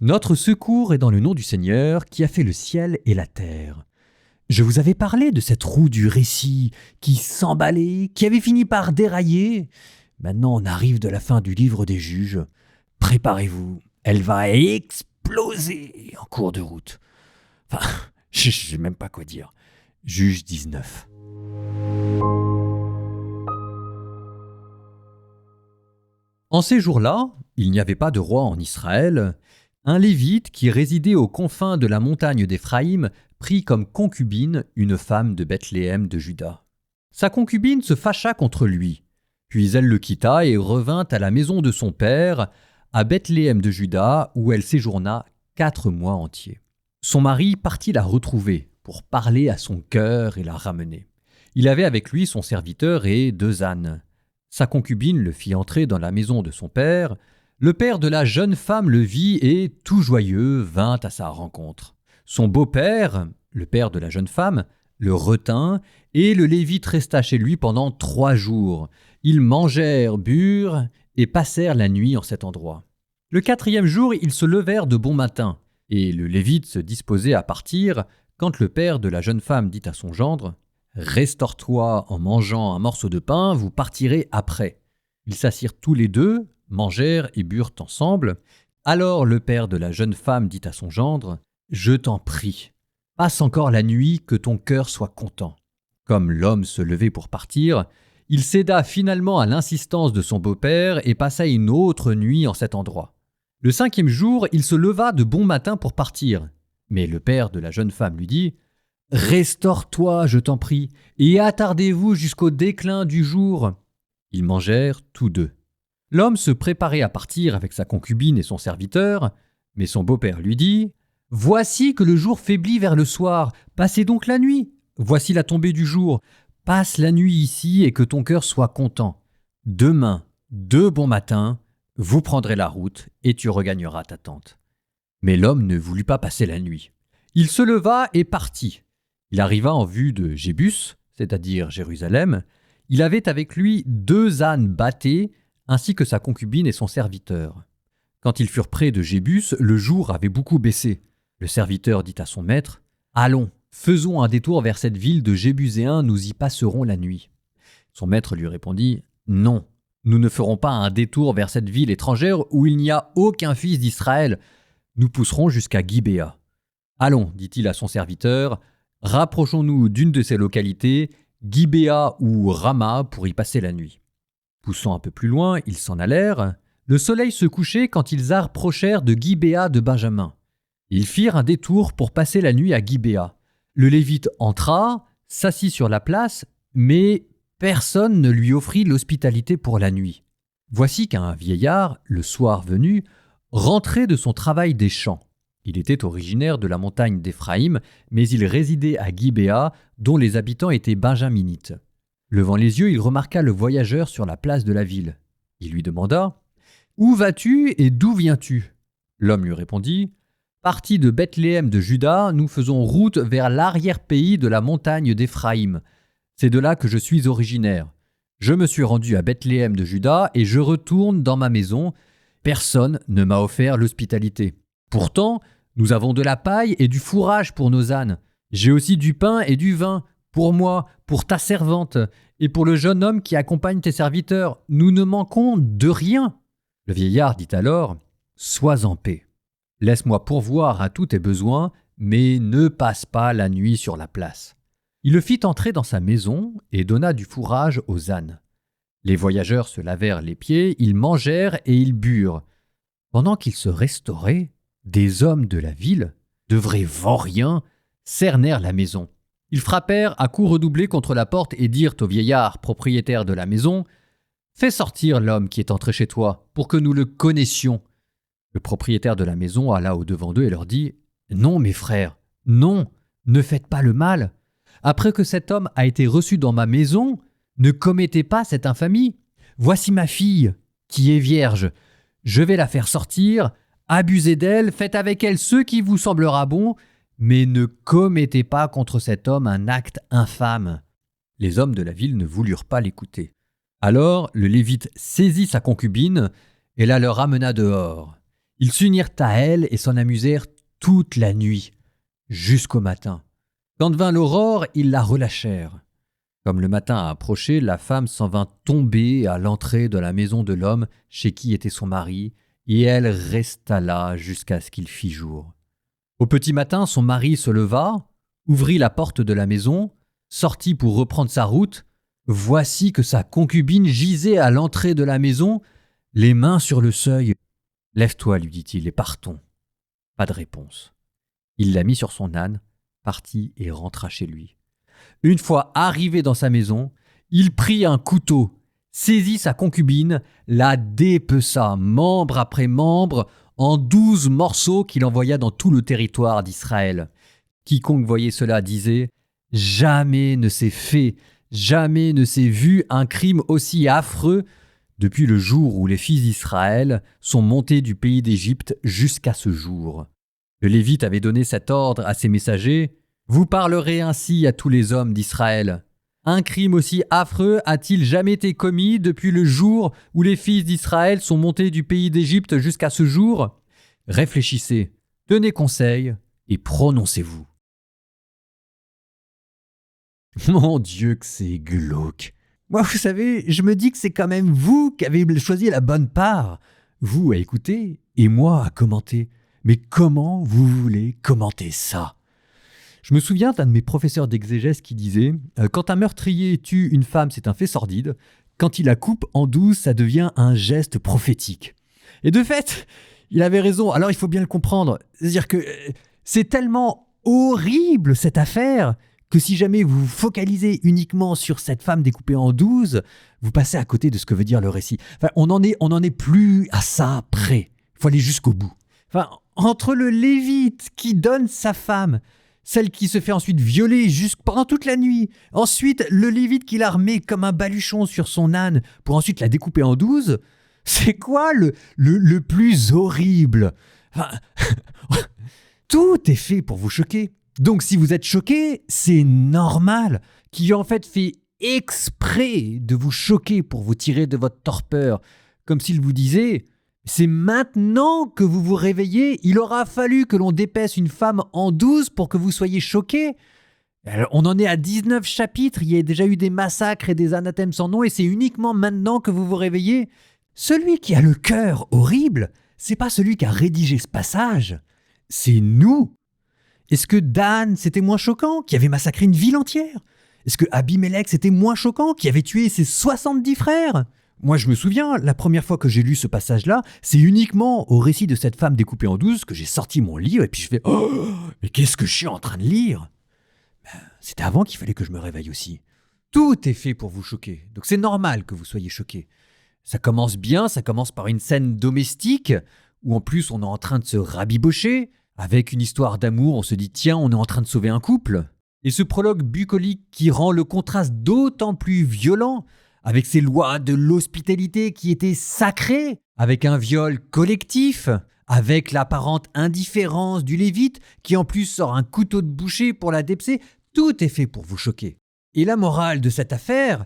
Notre secours est dans le nom du Seigneur qui a fait le ciel et la terre. Je vous avais parlé de cette roue du récit qui s'emballait, qui avait fini par dérailler. Maintenant, on arrive de la fin du livre des juges. Préparez-vous, elle va exploser en cours de route. Enfin, je sais même pas quoi dire. Juge 19. En ces jours-là, il n'y avait pas de roi en Israël. Un Lévite qui résidait aux confins de la montagne d'Éphraïm prit comme concubine une femme de Bethléem de Juda. Sa concubine se fâcha contre lui, puis elle le quitta et revint à la maison de son père, à Bethléem de Juda, où elle séjourna 4 mois entiers. Son mari partit la retrouver pour parler à son cœur et la ramener. Il avait avec lui son serviteur et 2 ânes. Sa concubine le fit entrer dans la maison de son père. Le père de la jeune femme le vit et, tout joyeux, vint à sa rencontre. Son beau-père, le père de la jeune femme, le retint, et le Lévite resta chez lui pendant 3 jours. Ils mangèrent, burent, et passèrent la nuit en cet endroit. Le 4e jour, ils se levèrent de bon matin, et le Lévite se disposait à partir, quand le père de la jeune femme dit à son gendre « Restaure-toi en mangeant un morceau de pain, vous partirez après. » Ils s'assirent tous les deux, mangèrent et burent ensemble. Alors le père de la jeune femme dit à son gendre « Je t'en prie, passe encore la nuit, que ton cœur soit content. » Comme l'homme se levait pour partir, il céda finalement à l'insistance de son beau-père et passa une autre nuit en cet endroit. Le 5e jour, il se leva de bon matin pour partir. Mais le père de la jeune femme lui dit « Restaure-toi, je t'en prie, et attardez-vous jusqu'au déclin du jour. » Ils mangèrent tous deux. L'homme se préparait à partir avec sa concubine et son serviteur, mais son beau-père lui dit « Voici que le jour faiblit vers le soir, passez donc la nuit. Voici la tombée du jour, passe la nuit ici et que ton cœur soit content. Demain, de bon matin, vous prendrez la route et tu regagneras ta tente. » Mais l'homme ne voulut pas passer la nuit. Il se leva et partit. Il arriva en vue de Jébus, c'est-à-dire Jérusalem. Il avait avec lui 2 ânes bâtés, ainsi que sa concubine et son serviteur. Quand ils furent près de Jébus, le jour avait beaucoup baissé. Le serviteur dit à son maître « Allons, faisons un détour vers cette ville de Jébuséens, nous y passerons la nuit. » Son maître lui répondit « Non, nous ne ferons pas un détour vers cette ville étrangère où il n'y a aucun fils d'Israël. Nous pousserons jusqu'à Gibéa. » « Allons, dit-il à son serviteur, rapprochons-nous d'une de ces localités, Gibéa ou Rama, pour y passer la nuit. » Poussant un peu plus loin, ils s'en allèrent. Le soleil se couchait quand ils approchèrent de Gibéa de Benjamin. Ils firent un détour pour passer la nuit à Gibéa. Le Lévite entra, s'assit sur la place, mais personne ne lui offrit l'hospitalité pour la nuit. Voici qu'un vieillard, le soir venu, rentrait de son travail des champs. Il était originaire de la montagne d'Éphraïm, mais il résidait à Gibéa, dont les habitants étaient benjaminites. Levant les yeux, il remarqua le voyageur sur la place de la ville. Il lui demanda « Où vas-tu et d'où viens-tu » L'homme lui répondit « Parti de Bethléem de Juda, nous faisons route vers l'arrière-pays de la montagne d'Éphraïm. C'est de là que je suis originaire. Je me suis rendu à Bethléem de Juda et je retourne dans ma maison. Personne ne m'a offert l'hospitalité. Pourtant, nous avons de la paille et du fourrage pour nos ânes. J'ai aussi du pain et du vin, pour moi, pour ta servante, et pour le jeune homme qui accompagne tes serviteurs. Nous ne manquons de rien. » Le vieillard dit alors « Sois en paix. Laisse-moi pourvoir à tous tes besoins, mais ne passe pas la nuit sur la place. » Il le fit entrer dans sa maison et donna du fourrage aux ânes. Les voyageurs se lavèrent les pieds, ils mangèrent et ils burent. Pendant qu'ils se restauraient, des hommes de la ville, de vrais vauriens, cernèrent la maison. Ils frappèrent à coups redoublés contre la porte et dirent au vieillard propriétaire de la maison « Fais sortir l'homme qui est entré chez toi, pour que nous le connaissions. » Le propriétaire de la maison alla au-devant d'eux et leur dit « Non, mes frères, non, ne faites pas le mal. Après que cet homme a été reçu dans ma maison, ne commettez pas cette infamie. Voici ma fille, qui est vierge. Je vais la faire sortir. Abusez d'elle, faites avec elle ce qui vous semblera bon, mais ne commettez pas contre cet homme un acte infâme. » Les hommes de la ville ne voulurent pas l'écouter. Alors le Lévite saisit sa concubine et la leur amena dehors. Ils s'unirent à elle et s'en amusèrent toute la nuit, jusqu'au matin. Quand vint l'aurore, ils la relâchèrent. Comme le matin approchait, la femme s'en vint tomber à l'entrée de la maison de l'homme chez qui était son mari, et elle resta là jusqu'à ce qu'il fît jour. Au petit matin, son mari se leva, ouvrit la porte de la maison, sortit pour reprendre sa route. Voici que sa concubine gisait à l'entrée de la maison, les mains sur le seuil. « Lève-toi, lui dit-il, et partons. » Pas de réponse. Il la mit sur son âne, partit et rentra chez lui. Une fois arrivé dans sa maison, il prit un couteau, saisit sa concubine, la dépeça, membre après membre, en 12 morceaux qu'il envoya dans tout le territoire d'Israël. Quiconque voyait cela disait « Jamais ne s'est fait, jamais ne s'est vu un crime aussi affreux depuis le jour où les fils d'Israël sont montés du pays d'Égypte jusqu'à ce jour. » Le Lévite avait donné cet ordre à ses messagers « Vous parlerez ainsi à tous les hommes d'Israël. Un crime aussi affreux a-t-il jamais été commis depuis le jour où les fils d'Israël sont montés du pays d'Égypte jusqu'à ce jour? Réfléchissez, tenez conseil et prononcez-vous. » Mon Dieu que c'est glauque. Moi, vous savez, je me dis que c'est quand même vous qui avez choisi la bonne part. Vous à écouter et moi à commenter. Mais comment vous voulez commenter ça? Je me souviens d'un de mes professeurs d'exégèse qui disait « Quand un meurtrier tue une femme, c'est un fait sordide. Quand il la coupe en 12, ça devient un geste prophétique. » Et de fait, il avait raison. Alors il faut bien le comprendre. C'est-à-dire que c'est tellement horrible cette affaire que si jamais vous vous focalisez uniquement sur cette femme découpée en 12, vous passez à côté de ce que veut dire le récit. Enfin, on en est plus à ça près. Il faut aller jusqu'au bout. Enfin, entre le Lévite qui donne sa femme, celle qui se fait ensuite violer pendant toute la nuit, ensuite le Lévite qui la remet comme un baluchon sur son âne pour ensuite la découper en 12, c'est quoi le plus horrible? Enfin, tout est fait pour vous choquer. Donc si vous êtes choqué, c'est normal qu'il ait en fait fait exprès de vous choquer pour vous tirer de votre torpeur, comme s'il vous disait « C'est maintenant que vous vous réveillez, il aura fallu que l'on dépaisse une femme en 12 pour que vous soyez choqués. » Alors, on en est à 19 chapitres, il y a déjà eu des massacres et des anathèmes sans nom et c'est uniquement maintenant que vous vous réveillez. Celui qui a le cœur horrible, c'est pas celui qui a rédigé ce passage, c'est nous. Est-ce que Dan, c'était moins choquant, qui avait massacré une ville entière? Est-ce que Abimélec, c'était moins choquant, qui avait tué ses 70 frères? Moi, je me souviens, la première fois que j'ai lu ce passage-là, c'est uniquement au récit de cette femme découpée en 12 que j'ai sorti mon livre et puis je fais « Oh, mais qu'est-ce que je suis en train de lire ?» C'était avant qu'il fallait que je me réveille aussi. Tout est fait pour vous choquer, donc c'est normal que vous soyez choqués. Ça commence bien, ça commence par une scène domestique, où en plus on est en train de se rabibocher. Avec une histoire d'amour, on se dit « Tiens, on est en train de sauver un couple ». Et ce prologue bucolique qui rend le contraste d'autant plus violent, avec ces lois de l'hospitalité qui étaient sacrées, avec un viol collectif, avec l'apparente indifférence du Lévite qui en plus sort un couteau de boucher pour la dépecer, tout est fait pour vous choquer. Et la morale de cette affaire,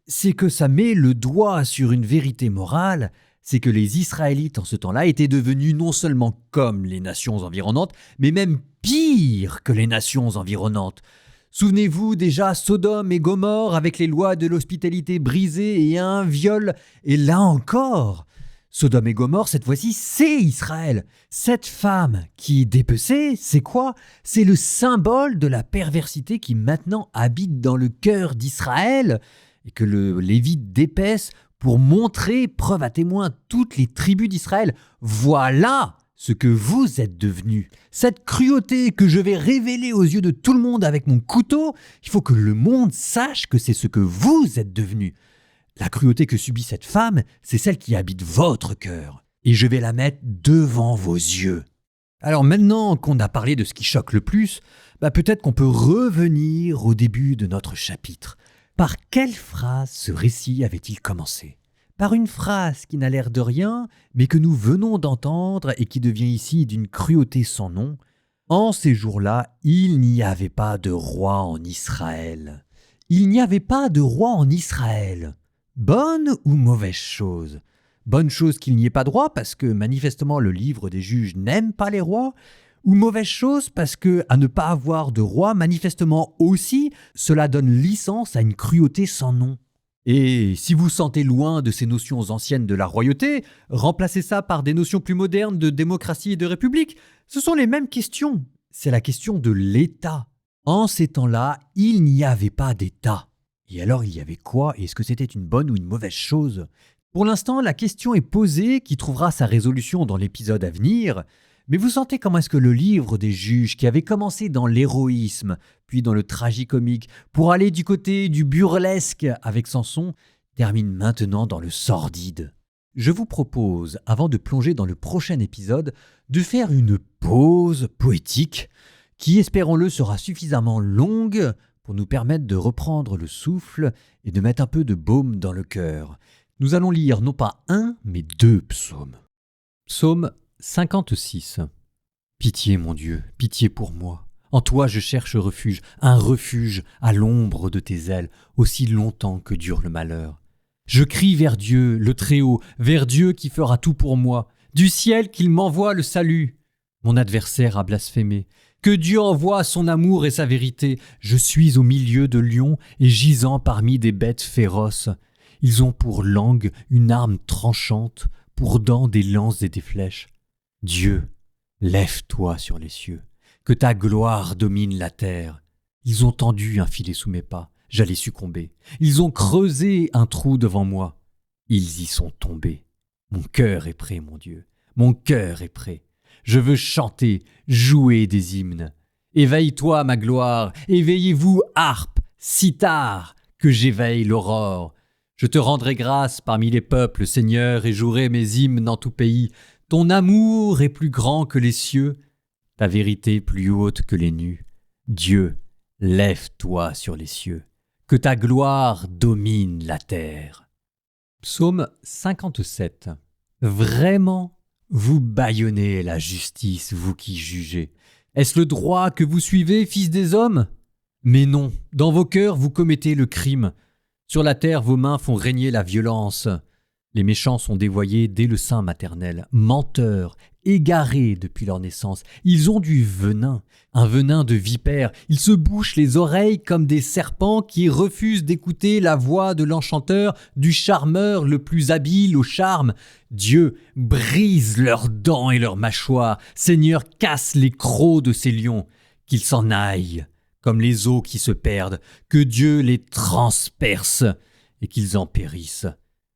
c'est que ça met le doigt sur une vérité morale, c'est que les Israélites en ce temps-là étaient devenus non seulement comme les nations environnantes, mais même pire que les nations environnantes. Souvenez-vous déjà Sodome et Gomorrhe avec les lois de l'hospitalité brisées et un viol. Et là encore, Sodome et Gomorrhe, cette fois-ci, c'est Israël. Cette femme qui est dépecée, c'est quoi? C'est le symbole de la perversité qui maintenant habite dans le cœur d'Israël et que le Lévite dépaisse pour montrer, preuve à témoin, toutes les tribus d'Israël. Voilà ce que vous êtes devenus. Cette cruauté que je vais révéler aux yeux de tout le monde avec mon couteau, il faut que le monde sache que c'est ce que vous êtes devenus. La cruauté que subit cette femme, c'est celle qui habite votre cœur. Et je vais la mettre devant vos yeux. Alors maintenant qu'on a parlé de ce qui choque le plus, peut-être qu'on peut revenir au début de notre chapitre. Par quelle phrase ce récit avait-il commencé? Par une phrase qui n'a l'air de rien, mais que nous venons d'entendre et qui devient ici d'une cruauté sans nom. En ces jours-là, il n'y avait pas de roi en Israël. Il n'y avait pas de roi en Israël. Bonne ou mauvaise chose? Bonne chose qu'il n'y ait pas de roi parce que manifestement le livre des juges n'aime pas les rois, ou mauvaise chose parce que à ne pas avoir de roi manifestement aussi, cela donne licence à une cruauté sans nom. Et si vous sentez loin de ces notions anciennes de la royauté, remplacez ça par des notions plus modernes de démocratie et de république. Ce sont les mêmes questions. C'est la question de l'État. En ces temps-là, il n'y avait pas d'État. Et alors il y avait quoi? Et est-ce que c'était une bonne ou une mauvaise chose? Pour l'instant, la question est posée, qui trouvera sa résolution dans l'épisode à venir. Mais vous sentez comment est-ce que le livre des juges, qui avait commencé dans l'héroïsme, puis dans le tragicomique, pour aller du côté du burlesque avec Samson, termine maintenant dans le sordide. Je vous propose, avant de plonger dans le prochain épisode, de faire une pause poétique qui, espérons-le, sera suffisamment longue pour nous permettre de reprendre le souffle et de mettre un peu de baume dans le cœur. Nous allons lire non pas un, mais 2 psaumes. Psaume 56. Pitié, mon Dieu, pitié pour moi. En toi je cherche refuge, un refuge à l'ombre de tes ailes, aussi longtemps que dure le malheur. Je crie vers Dieu, le Très-Haut, vers Dieu qui fera tout pour moi, du ciel qu'il m'envoie le salut. Mon adversaire a blasphémé. Que Dieu envoie son amour et sa vérité. Je suis au milieu de lions et gisant parmi des bêtes féroces. Ils ont pour langue une arme tranchante, pour dents des lances et des flèches. Dieu, lève-toi sur les cieux, que ta gloire domine la terre. Ils ont tendu un filet sous mes pas, j'allais succomber. Ils ont creusé un trou devant moi, ils y sont tombés. Mon cœur est prêt, mon Dieu, mon cœur est prêt. Je veux chanter, jouer des hymnes. Éveille-toi, ma gloire, éveillez-vous, harpe, cithare, que j'éveille l'aurore. Je te rendrai grâce parmi les peuples, Seigneur, et jouerai mes hymnes dans tout pays. Ton amour est plus grand que les cieux, ta vérité plus haute que les nues. Dieu, lève-toi sur les cieux, que ta gloire domine la terre. Psaume 57. Vraiment, vous bâillonnez la justice, vous qui jugez. Est-ce le droit que vous suivez, fils des hommes? Mais non, dans vos cœurs vous commettez le crime. Sur la terre, vos mains font régner la violence. Les méchants sont dévoyés dès le sein maternel, menteurs, égarés depuis leur naissance. Ils ont du venin, un venin de vipère. Ils se bouchent les oreilles comme des serpents qui refusent d'écouter la voix de l'enchanteur, du charmeur le plus habile au charme. Dieu brise leurs dents et leurs mâchoires. Seigneur, casse les crocs de ces lions. Qu'ils s'en aillent, comme les eaux qui se perdent. Que Dieu les transperce et qu'ils en périssent.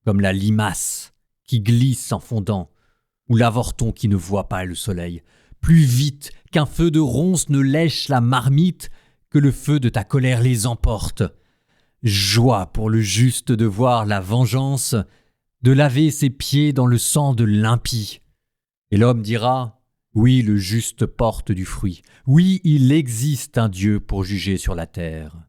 Comme la limace qui glisse en fondant, ou l'avorton qui ne voit pas le soleil, plus vite qu'un feu de ronce ne lèche la marmite, que le feu de ta colère les emporte. Joie pour le juste de voir la vengeance, de laver ses pieds dans le sang de l'impie. Et l'homme dira, oui, le juste porte du fruit, oui, il existe un Dieu pour juger sur la terre.